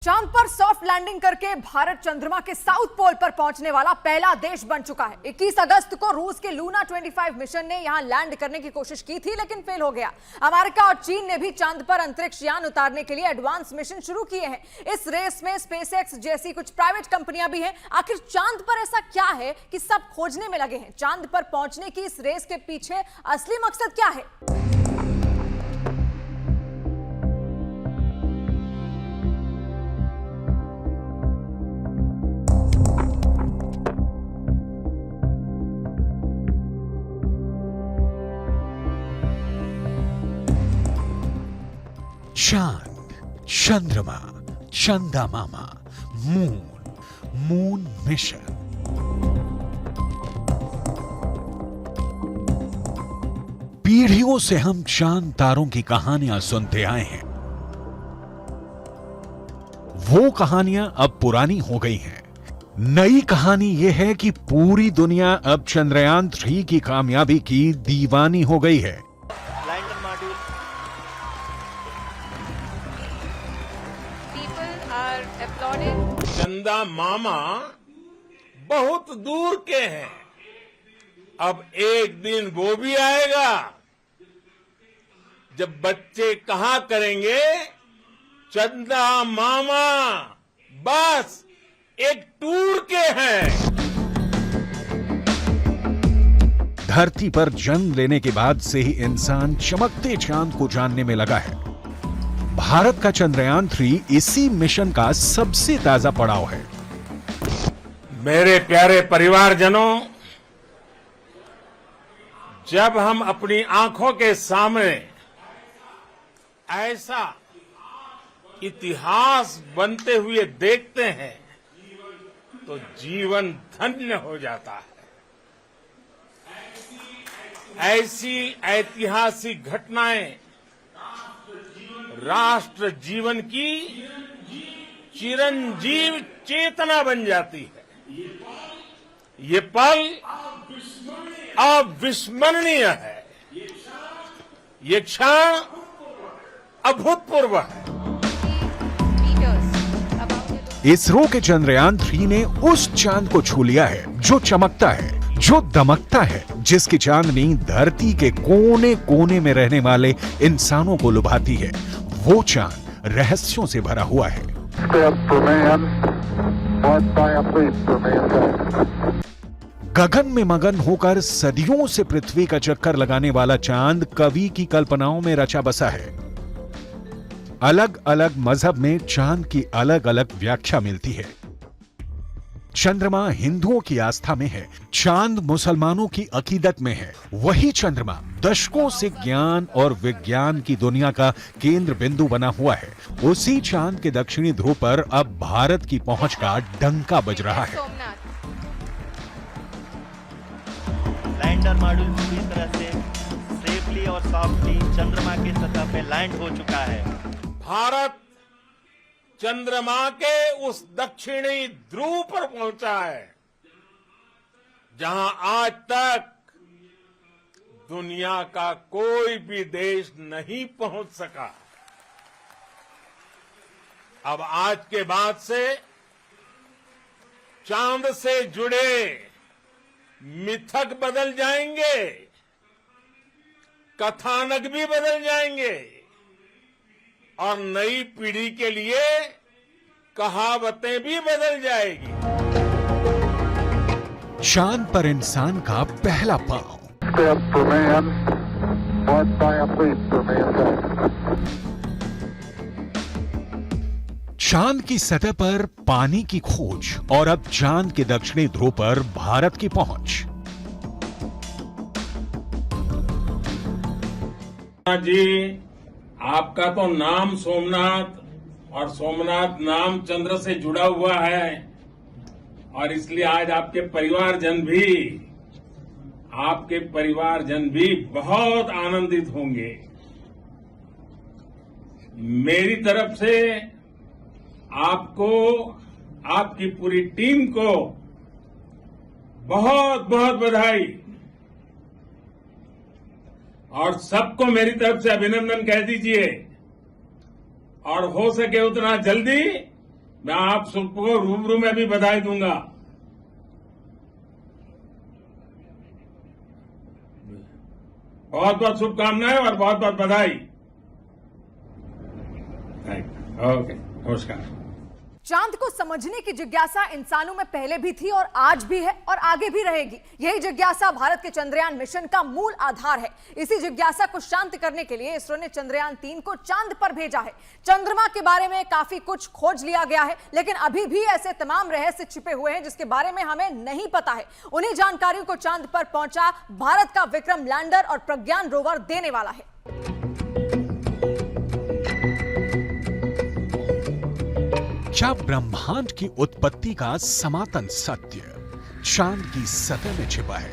चांद पर soft landing करके भारत चंद्रमा के साउथ पोल पर पहुंचने वाला पहला देश बन चुका है। 21 अगस्त को रूस के लूना 25 मिशन ने यहां लैंड करने की कोशिश की थी, लेकिन फेल हो गया। अमेरिका और चीन ने भी चांद पर अंतरिक्ष यान उतारने के लिए एडवांस मिशन शुरू किए हैं। इस रेस में स्पेसएक्स जैसी कुछ प्राइवेट कंपनियां भी हैं। आखिर चांद पर ऐसा क्या है कि सब खोजने में लगे हैं? चांद पर पहुंचने की इस रेस के पीछे असली मकसद क्या है? चांद, चंद्रमा, चंदा मामा, मून मिशन। पीढ़ियों से हम चांद तारों की कहानियां सुनते आए हैं। वो कहानियां अब पुरानी हो गई हैं। नई कहानी यह है कि पूरी दुनिया अब चंद्रयान 3 की कामयाबी की दीवानी हो गई है। चंदा मामा बहुत दूर के हैं। अब एक दिन वो भी आएगा जब बच्चे कहा करेंगे, चंदा मामा बस एक टूर के हैं। धरती पर जन्म लेने के बाद से ही इंसान चमकते चांद को जानने में लगा है। भारत का चंद्रयान 3 इसी मिशन का सबसे ताजा पड़ाव है। मेरे प्यारे परिवारजनों, जब हम अपनी आंखों के सामने ऐसा इतिहास बनते हुए देखते हैं तो जीवन धन्य हो जाता है। ऐसी ऐतिहासिक घटनाएं राष्ट्र जीवन की चिरंजीव चेतना बन जाती है। ये पल अविस्मरणीय है। ये क्षण अभूतपूर्व है। इसरो के चंद्रयान 3 ने उस चांद को छू लिया है जो चमकता है, जो दमकता है, जिसकी चांदनी धरती के कोने कोने में रहने वाले इंसानों को लुभाती है। वो चांद रहस्यों से भरा हुआ है। गगन में मगन होकर सदियों से पृथ्वी का चक्कर लगाने वाला चांद कवि की कल्पनाओं में रचा बसा है। अलग अलग मजहब में चांद की अलग अलग व्याख्या मिलती है। चंद्रमा हिंदुओं की आस्था में है, चांद मुसलमानों की अकीदत में है। वही चंद्रमा दशकों से ज्ञान और विज्ञान की दुनिया का केंद्र बिंदु बना हुआ है। उसी चांद के दक्षिणी ध्रुव पर अब भारत की पहुंच का डंका बज रहा है। लैंडर मॉड्यूल पूरी तरह से सेफली और सॉफ्टली चंद्रमा की सतह पे लैंड हो चुका है। भारत चंद्रमा के उस दक्षिणी ध्रुव पर पहुंचा है जहां आज तक दुनिया का कोई भी देश नहीं पहुंच सका। अब आज के बाद से चांद से जुड़े मिथक बदल जाएंगे, कथानक भी बदल जाएंगे और नई पीढ़ी के लिए कहावतें भी बदल जाएगी। चांद पर इंसान का पहला पांव। चांद की सतह पर पानी की खोज और अब चांद के दक्षिणी ध्रुव पर भारत की पहुंच। जी, आपका तो नाम सोमनाथ और सोमनाथ नाम चंद्र से जुड़ा हुआ है और इसलिए आज आपके परिवारजन भी बहुत आनंदित होंगे। मेरी तरफ से आपको, आपकी पूरी टीम को बहुत बहुत बधाई और सबको मेरी तरफ से अभिनंदन कह दीजिए और हो सके उतना जल्दी मैं आप सबको रूबरू में भी बधाई दूंगा। बहुत बहुत शुभकामनाएं और बहुत बहुत बधाई। ओके, नमस्कार। चांद को समझने की जिज्ञासा इंसानों में पहले भी थी और आज भी है और आगे भी रहेगी। यही जिज्ञासा भारत के चंद्रयान मिशन का मूल आधार है। इसी जिज्ञासा को शांत करने के लिए इसरो ने चंद्रयान 3 को चांद पर भेजा है। चंद्रमा के बारे में काफी कुछ खोज लिया गया है, लेकिन अभी भी ऐसे तमाम रहस्य छिपे हुए हैं जिसके बारे में हमें नहीं पता है। उन्हीं जानकारियों को चांद पर पहुंचा भारत का विक्रम लैंडर और प्रज्ञान रोवर देने वाला है। क्या ब्रह्मांड की उत्पत्ति का सनातन सत्य चांद की सतह में छिपा है?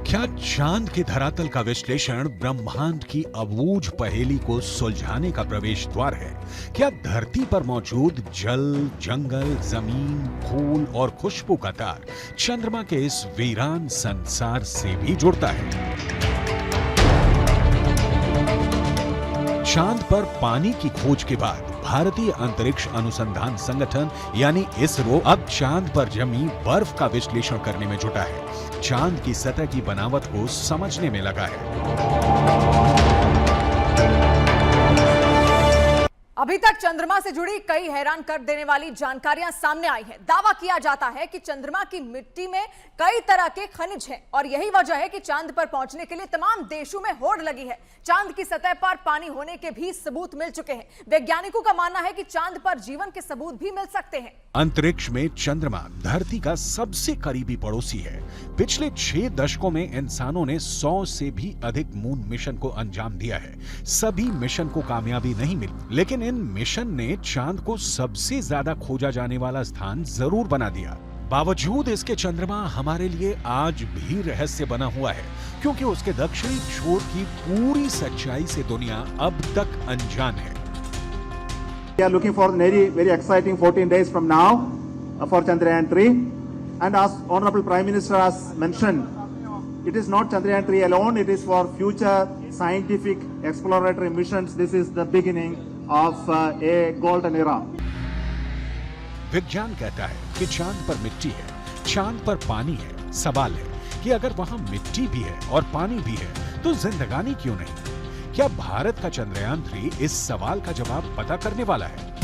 क्या चांद के धरातल का विश्लेषण ब्रह्मांड की अबूझ पहेली को सुलझाने का प्रवेश द्वार है? क्या धरती पर मौजूद जल, जंगल, जमीन, फूल और खुशबू का तार चंद्रमा के इस वीरान संसार से भी जुड़ता है? चांद पर पानी की खोज के बाद भारतीय अंतरिक्ष अनुसंधान संगठन यानी इसरो अब चांद पर जमी बर्फ का विश्लेषण करने में जुटा है। चांद की सतह की बनावट को समझने में लगा है। अभी तक चंद्रमा से जुड़ी कई हैरान कर देने वाली जानकारियां सामने आई हैं। दावा किया जाता है कि चंद्रमा की मिट्टी में कई तरह के खनिज हैं और यही वजह है कि चांद पर पहुंचने के लिए तमाम देशों में होड़ लगी है। चांद की सतह पर पानी होने के भी सबूत मिल चुके हैं। वैज्ञानिकों का मानना है कि चांद पर जीवन के सबूत भी मिल सकते हैं। अंतरिक्ष में चंद्रमा धरती का सबसे करीबी पड़ोसी है। पिछले 6 दशकों में इंसानों ने 100 से भी अधिक मून मिशन को अंजाम दिया है। सभी मिशन को कामयाबी नहीं मिली, लेकिन इन मिशन ने चांद को सबसे ज्यादा खोजा जाने वाला स्थान जरूर बना दिया। बावजूद इसके चंद्रमा हमारे लिए आज भी रहस्य बना हुआ है, क्योंकि उसके दक्षिणी छोर की पूरी सच्चाई से दुनिया अब तक अनजान है। We are looking for very exciting 14 days from now for Chandrayaan 3, and as Honorable Prime Minister has mentioned, it is not Chandrayaan 3 alone, it is for future scientific exploratory missions. This is the beginning of a golden era. विज्ञान कहता है कि चांद पर मिट्टी है, चांद पर पानी है। सवाल है कि अगर वहां मिट्टी भी है और पानी भी है तो जिंदगानी क्यों नहीं? क्या भारत का चंद्रयान 3 इस सवाल का जवाब पता करने वाला है?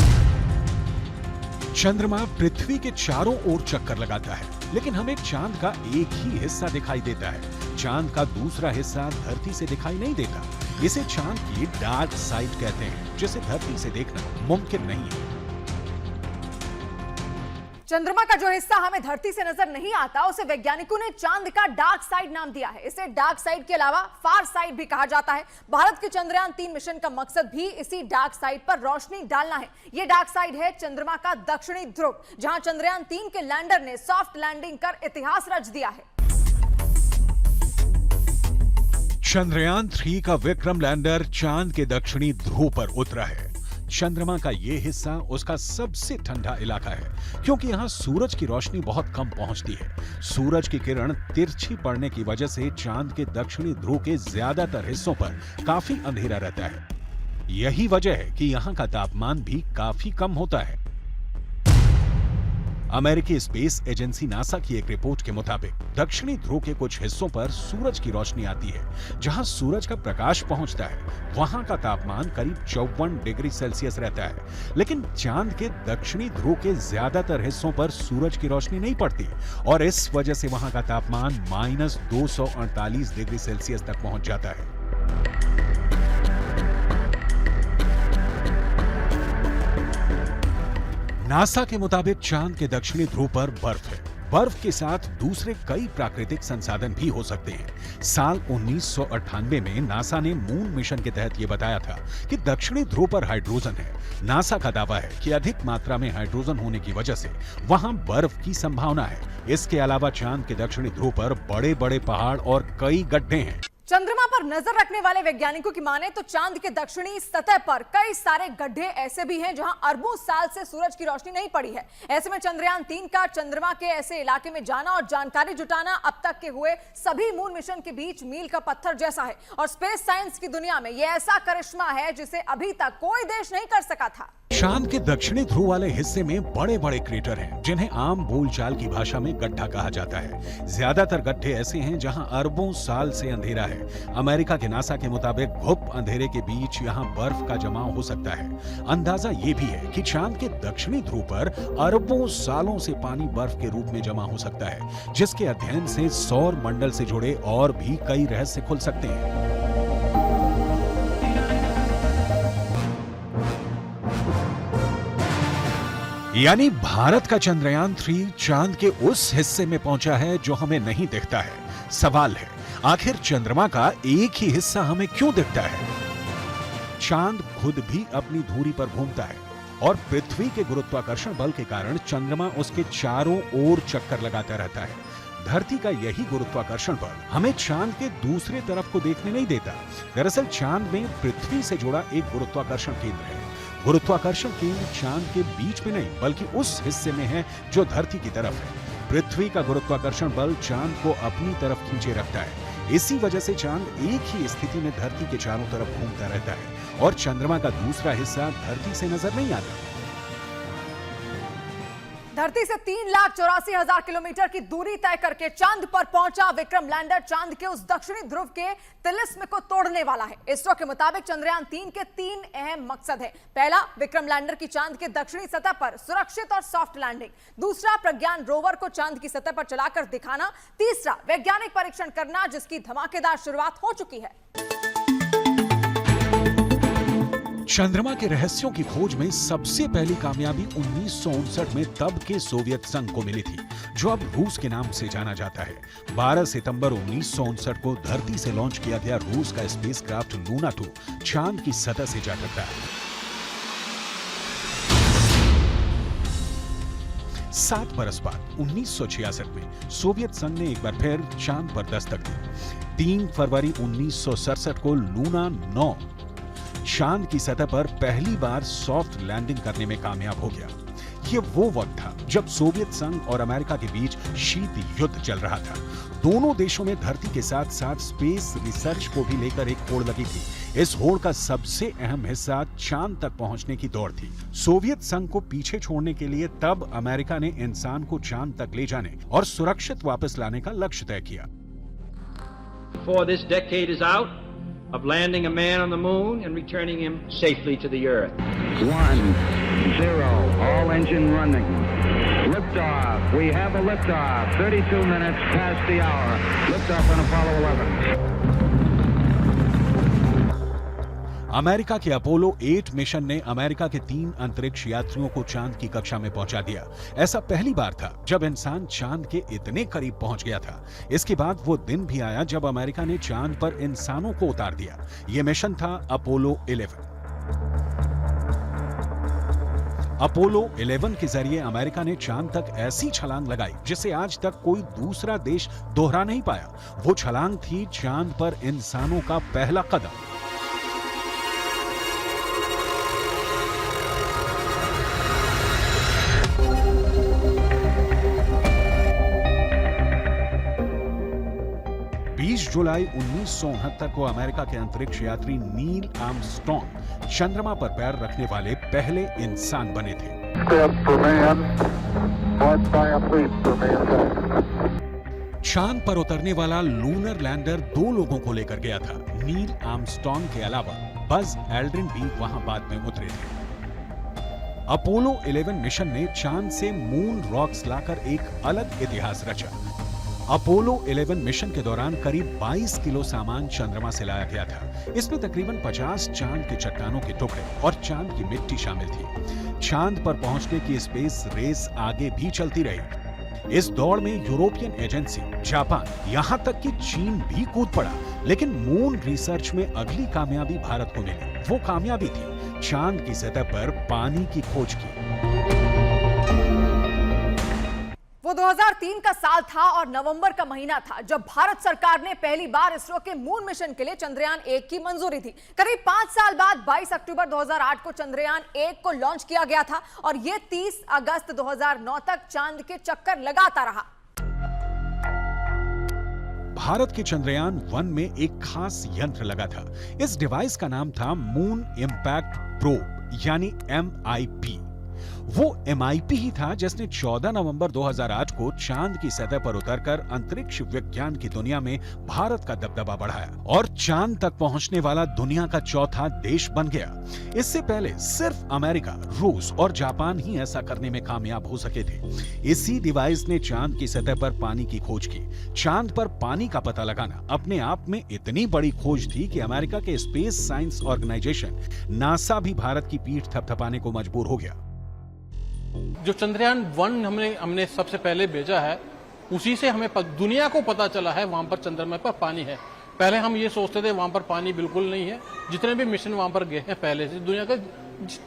चंद्रमा पृथ्वी के चारों ओर चक्कर लगाता है, लेकिन हमें चांद का एक ही हिस्सा दिखाई देता है। चांद का दूसरा हिस्सा धरती से दिखाई नहीं देता। इसे चांद की डार्क साइड कहते हैं, जिसे धरती से देखना मुमकिन नहीं है। चंद्रमा का जो हिस्सा हमें धरती से नजर नहीं आता उसे वैज्ञानिकों ने चांद का डार्क साइड नाम दिया है। इसे डार्क साइड के अलावा फार साइड भी कहा जाता है। भारत के चंद्रयान 3 मिशन का मकसद भी इसी डार्क साइड पर रोशनी डालना है। यह डार्क साइड है चंद्रमा का दक्षिणी ध्रुव, जहां चंद्रयान 3 के लैंडर ने सॉफ्ट लैंडिंग कर इतिहास रच दिया है। चंद्रयान 3 का विक्रम लैंडर चांद के दक्षिणी ध्रुव पर उतरा है। चंद्रमा का यह हिस्सा उसका सबसे ठंडा इलाका है, क्योंकि यहाँ सूरज की रोशनी बहुत कम पहुंचती है। सूरज की किरण तिरछी पड़ने की वजह से चांद के दक्षिणी ध्रुव के ज्यादातर हिस्सों पर काफी अंधेरा रहता है। यही वजह है कि यहाँ का तापमान भी काफी कम होता है। अमेरिकी स्पेस एजेंसी नासा की एक रिपोर्ट के मुताबिक दक्षिणी ध्रुव के कुछ हिस्सों पर सूरज की रोशनी आती है। जहां सूरज का प्रकाश पहुंचता है, वहां का तापमान करीब 54 डिग्री सेल्सियस रहता है। लेकिन चांद के दक्षिणी ध्रुव के ज्यादातर हिस्सों पर सूरज की रोशनी नहीं पड़ती और इस वजह से वहां का तापमान -248 डिग्री सेल्सियस तक पहुंच जाता है। नासा के मुताबिक चांद के दक्षिणी ध्रुव पर बर्फ है। बर्फ के साथ दूसरे कई प्राकृतिक संसाधन भी हो सकते हैं। साल 1998 में नासा ने मून मिशन के तहत यह बताया था कि दक्षिणी ध्रुव पर हाइड्रोजन है। नासा का दावा है कि अधिक मात्रा में हाइड्रोजन होने की वजह से वहां बर्फ की संभावना है। इसके अलावा चांद के दक्षिणी ध्रुव पर बड़े-बड़े पहाड़ और कई गड्ढे हैं। चंद्रमा पर नजर रखने वाले वैज्ञानिकों की माने तो चांद के दक्षिणी सतह पर कई सारे गड्ढे ऐसे भी हैं जहां अरबों साल से सूरज की रोशनी नहीं पड़ी है। ऐसे में चंद्रयान 3 का चंद्रमा के ऐसे इलाके में जाना और जानकारी जुटाना अब तक के हुए सभी मून मिशन के बीच मील का पत्थर जैसा है और स्पेस साइंस की दुनिया में यह ऐसा करिश्मा है जिसे अभी तक कोई देश नहीं कर सका था। चांद के दक्षिणी ध्रुव वाले हिस्से में बड़े बड़े क्रेटर हैं जिन्हें आम बोलचाल की भाषा में गड्ढा कहा जाता है। ज्यादातर गड्ढे ऐसे हैं जहां अरबों साल से अंधेरा है। अमेरिका के नासा के मुताबिक घुप अंधेरे के बीच यहां बर्फ का जमाव हो सकता है। अंदाजा ये भी है कि चांद के दक्षिणी ध्रुव पर अरबों सालों से पानी बर्फ के रूप में जमा हो सकता है, जिसके अध्ययन से सौर मंडल से जुड़े और भी कई रहस्य खुल सकते हैं। यानी भारत का चंद्रयान 3 चांद के उस हिस्से में पहुंचा है जो हमें नहीं दिखता है। सवाल है, आखिर चंद्रमा का एक ही हिस्सा हमें क्यों दिखता है? चांद खुद भी अपनी धुरी पर घूमता है और पृथ्वी के गुरुत्वाकर्षण बल के कारण चंद्रमा उसके चारों ओर चक्कर लगाता रहता है। धरती का यही गुरुत्वाकर्षण बल हमें चांद के दूसरे तरफ को देखने नहीं देता। दरअसल चांद में पृथ्वी से जुड़ा एक गुरुत्वाकर्षण केंद्र है। गुरुत्वाकर्षण केंद्र चांद के बीच में नहीं बल्कि उस हिस्से में है जो धरती की तरफ है। पृथ्वी का गुरुत्वाकर्षण बल चांद को अपनी तरफ खींचे रखता है। इसी वजह से चांद एक ही स्थिति में धरती के चारों तरफ घूमता रहता है और चंद्रमा का दूसरा हिस्सा धरती से नजर नहीं आता। धरती से 3,84,000 किलोमीटर की दूरी तय करके चांद पर पहुंचा विक्रम लैंडर चांद के उस दक्षिणी ध्रुव के तिलिस्म को तोड़ने वाला है। इसरो के मुताबिक चंद्रयान 3 के 3 अहम मकसद है। पहला, विक्रम लैंडर की चांद के दक्षिणी सतह पर सुरक्षित और सॉफ्ट लैंडिंग। दूसरा, प्रज्ञान रोवर को चांद की सतह पर चलाकर दिखाना। तीसरा, वैज्ञानिक परीक्षण करना जिसकी धमाकेदार शुरुआत हो चुकी है। चंद्रमा के रहस्यों की खोज में सबसे पहली कामयाबी 1959 में तब के सोवियत संघ को मिली थी, जो अब रूस के नाम से जाना जाता है। 12 सितंबर 1959 को धरती से लॉन्च किया गया रूस का स्पेसक्राफ्ट लूना 2 चांद की सतह से जा टकरा है। 7 बरस बाद 1966 में सोवियत संघ ने एक बार फिर चांद पर दस्तक दी। 3 फरवरी 1967 को लूना 9 चांद की सतह पर पहली बार सॉफ्ट लैंडिंग करने में कामयाब हो गया। ये वो वक्त था जब सोवियत संघ और अमेरिका के बीच शीत युद्ध चल रहा था। दोनों देशों में धरती के साथ साथ स्पेस रिसर्च को भी लेकर एक होड़ लगी थी। इस होड़ का सबसे अहम हिस्सा चांद तक पहुंचने की दौड़ थी। सोवियत संघ को पीछे छोड़ने के लिए तब अमेरिका ने इंसान को चांद तक ले जाने और सुरक्षित वापस लाने का लक्ष्य तय किया। Before this decade is out, of landing a man on the moon and returning him safely to the Earth. 1, 0, all engine running. Liftoff. We have a liftoff. 32 minutes past the hour. Liftoff on Apollo 11. America के Apollo 8 mission ने America के 3 अंतरिक्ष यात्रियों को चांद की कक्षा में पहुंचा दिया। ऐसा पहली बार था जब इंसान चांद के इतने करीब पहुंच गया था। इसके बाद वो दिन भी आया जब अमेरिका ने चांद पर इंसानों को उतार दिया। ये मिशन था अपोलो 11। अपोलो 11 के जरिए अमेरिका ने चांद तक ऐसी छलांग लगाई जिसे आज तक कोई दूसरा देश दोहरा नहीं पाया। वो छलांग थी चांद पर इंसानों का पहला कदम। जुलाई 1969 को अमेरिका के अंतरिक्ष यात्री नील आर्मस्ट्रॉन्ग चंद्रमा पर पैर रखने वाले पहले इंसान बने थे। चांद पर उतरने वाला लूनर लैंडर 2 लोगों को लेकर गया था। नील आर्मस्ट्रॉन्ग के अलावा बज एल्ड्रिन भी वहां बाद में उतरे थे। अपोलो 11 मिशन ने चांद से मून रॉक्स लाकर एक अलग इतिहास रचा। अपोलो 11 मिशन के दौरान करीब 22 किलो सामान चंद्रमा से लाया गया था। इसमें तकरीबन 50 चांद के चट्टानों के टुकड़े और चांद की मिट्टी शामिल थी। चांद पर पहुंचने की स्पेस रेस आगे भी चलती रही। इस दौड़ में यूरोपियन एजेंसी, जापान, यहां तक कि चीन भी कूद पड़ा। लेकिन मून रिसर्च में अगली कामयाबी भारत को मिली। वो कामयाबी थी चांद की सतह पर पानी की खोज की। वो 2003 का साल था और नवंबर का महीना था जब भारत सरकार ने पहली बार इसरो के मून मिशन के लिए चंद्रयान 1 की मंजूरी दी। करीब 5 साल बाद 22 अक्टूबर 2008 को चंद्रयान 1 को लॉन्च किया गया था और यह 30 अगस्त 2009 तक चांद के चक्कर लगाता रहा। भारत के चंद्रयान 1 में एक खास यंत्र लगा था। इस डिवाइस का नाम था मून इंपैक्ट प्रोब यानी MIP। वो MIP ही था जिसने 14 नवंबर 2008 को चांद की सतह पर उतरकर अंतरिक्ष विज्ञान की दुनिया में भारत का दबदबा बढ़ाया और चांद तक पहुंचने वाला दुनिया का चौथा देश बन गया। इससे पहले सिर्फ अमेरिका, रूस और जापान ही ऐसा करने में कामयाब हो सके थे। इसी डिवाइस ने चांद की सतह पर पानी की खोज की। चांद पर पानी का पता लगाना अपने आप में इतनी बड़ी खोज थी कि अमेरिका के स्पेस साइंस ऑर्गेनाइजेशन नासा भी भारत की पीठ थपथपाने को मजबूर हो गया। जो चंद्रयान 1 हमने सबसे पहले भेजा है, उसी से हमें दुनिया को पता चला है वहां पर चंद्रमा पर पानी है। पहले हम ये सोचते थे वहां पर पानी बिल्कुल नहीं है। जितने भी मिशन वहां पर गए हैं पहले से दुनिया का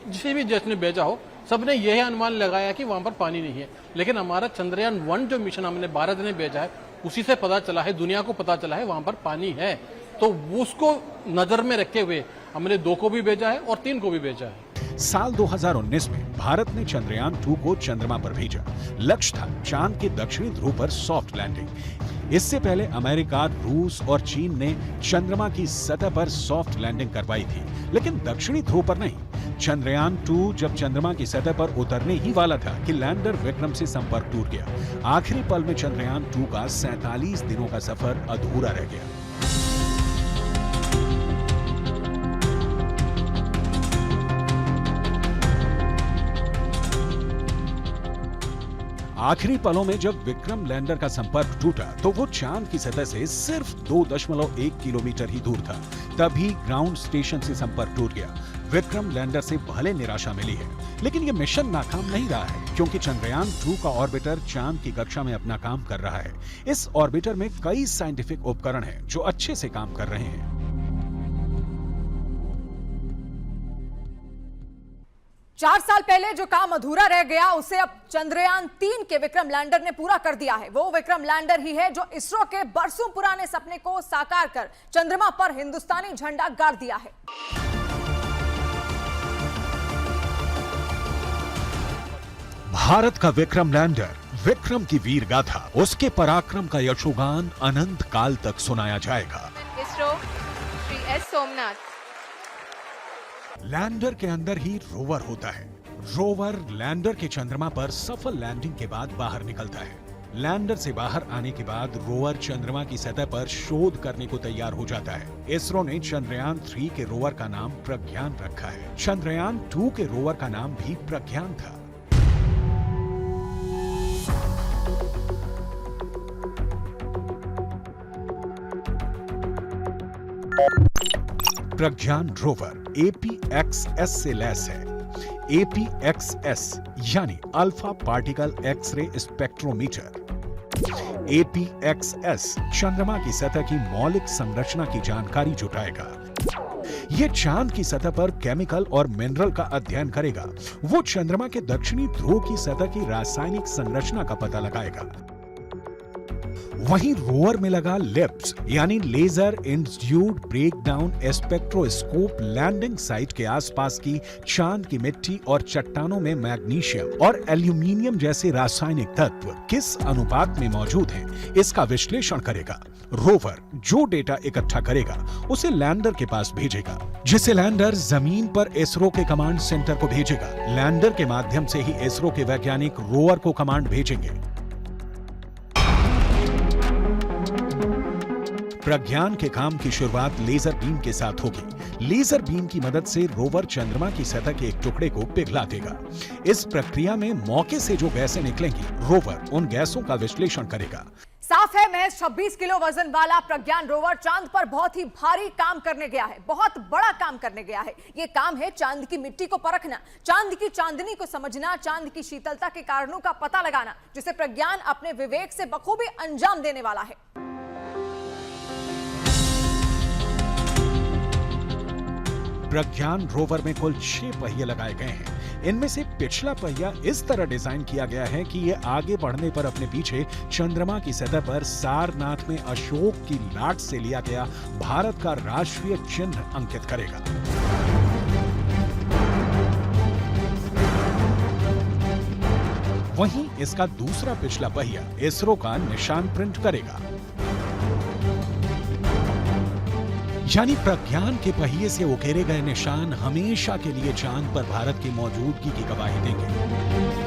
जिसे भी जिसने भेजा हो सबने यह अनुमान लगाया कि वहां पर पानी नहीं है। लेकिन हमारा चंद्रयान 1 जो मिशन हमने भारत ने भेजा है उसी से पता चला है, दुनिया को पता चला है वहां पर पानी है। तो उसको नजर में रखे हुए हमने 2 को भी भेजा है और 3 को भी भेजा है। साल 2019 में भारत ने चंद्रयान 2 को चंद्रमा पर भेजा। लक्ष्य था चांद के दक्षिणी ध्रुव पर सॉफ्ट लैंडिंग। इससे पहले अमेरिका, रूस और चीन ने चंद्रमा की सतह पर सॉफ्ट लैंडिंग करवाई थी, लेकिन दक्षिणी ध्रुव पर नहीं। चंद्रयान 2 जब चंद्रमा की सतह पर उतरने ही वाला था कि लैंडर विक्रम से संपर्क टूट गया। आखिरी पल में चंद्रयान 2 का 47 दिनों का सफर अधूरा रह गया। आखिरी पलों में जब विक्रम लैंडर का संपर्क टूटा तो वो चांद की सतह से सिर्फ 2.1 किलोमीटर ही दूर था। तभी ग्राउंड स्टेशन से संपर्क टूट गया। विक्रम लैंडर से भले निराशा मिली है, लेकिन ये मिशन नाकाम नहीं रहा है, क्योंकि चंद्रयान 2 का ऑर्बिटर चांद की कक्षा में अपना काम कर रहा है। इस ऑर्बिटर में कई साइंटिफिक उपकरण हैं जो अच्छे से काम कर रहे हैं। चार साल पहले जो काम अधूरा रह गया उसे अब चंद्रयान 3 के विक्रम लैंडर ने पूरा कर दिया है। वो विक्रम लैंडर ही है जो इसरो के बरसों पुराने सपने को साकार कर चंद्रमा पर हिंदुस्तानी झंडा गाड़ दिया है। भारत का विक्रम लैंडर, विक्रम की वीर गाथा, उसके पराक्रम का यशोगान अनंत काल तक सुनाया जाएगा। इसरो श्री S सोमनाथ। लैंडर के अंदर ही रोवर होता है। रोवर लैंडर के चंद्रमा पर सफल लैंडिंग के बाद बाहर निकलता है। लैंडर से बाहर आने के बाद रोवर चंद्रमा की सतह पर शोध करने को तैयार हो जाता है। इसरो ने चंद्रयान 3 के रोवर का नाम प्रज्ञान रखा है। चंद्रयान 2 के रोवर का नाम भी प्रज्ञान था। प्रज्ञान रोवर APXS से लैस है। APXS यानी alpha particle X-ray spectrometer. APXS चंद्रमा की सतह की मौलिक संरचना की जानकारी जुटाएगा। यह चांद की सतह पर केमिकल और मिनरल का अध्ययन करेगा। वो चंद्रमा के दक्षिणी ध्रुव की सतह की रासायनिक संरचना का पता लगाएगा। वहीं रोवर में लगा लिप्स यानी laser induced breakdown spectroscope landing site के आसपास की चांद की मिट्टी और चट्टानों में मैग्नीशियम और एल्यूमिनियम जैसे रासायनिक तत्व किस अनुपात में मौजूद हैं, इसका विश्लेषण करेगा। रोवर जो डेटा इकट्ठा करेगा उसे लैंडर के पास भेजेगा, जिसे लैंडर जमीन पर इसरो के कमांड सेंटर को भेजेगा। लैंडर के माध्यम से ही इसरो के वैज्ञानिक रोवर को कमांड भेजेंगे। प्रज्ञान के काम की शुरुआत लेजर बीम के साथ होगी। लेजर बीम की मदद से रोवर चंद्रमा की सतह के एक टुकड़े को पिघला देगा। इस प्रक्रिया में मौके से जो गैसें निकलेंगी, रोवर उन गैसों का विश्लेषण करेगा। साफ है, महज 26 किलो वजन वाला प्रज्ञान रोवर चांद पर बहुत ही भारी काम करने गया है, बहुत बड़ा काम करने गया है। यह काम है चांद की मिट्टी को परखना, चांद की चांदनी को समझना, चांद की शीतलता के कारणों का पता लगाना, जिसे प्रज्ञान अपने विवेक से बखूबी अंजाम देने वाला है। प्रज्ञान रोवर में कुल 6 पहिए लगाए गए हैं। इनमें से पिछला पहिया इस तरह डिजाइन किया गया है कि ये आगे बढ़ने पर अपने पीछे चंद्रमा की सतह पर सारनाथ में अशोक की लाट से लिया गया भारत का राष्ट्रीय चिन्ह अंकित करेगा। वहीं इसका दूसरा पिछला पहिया इसरो का निशान प्रिंट करेगा, यानी प्रज्ञान के पहिए से उकेरे गए निशान हमेशा के लिए चांद पर भारत की मौजूदगी की गवाही देंगे।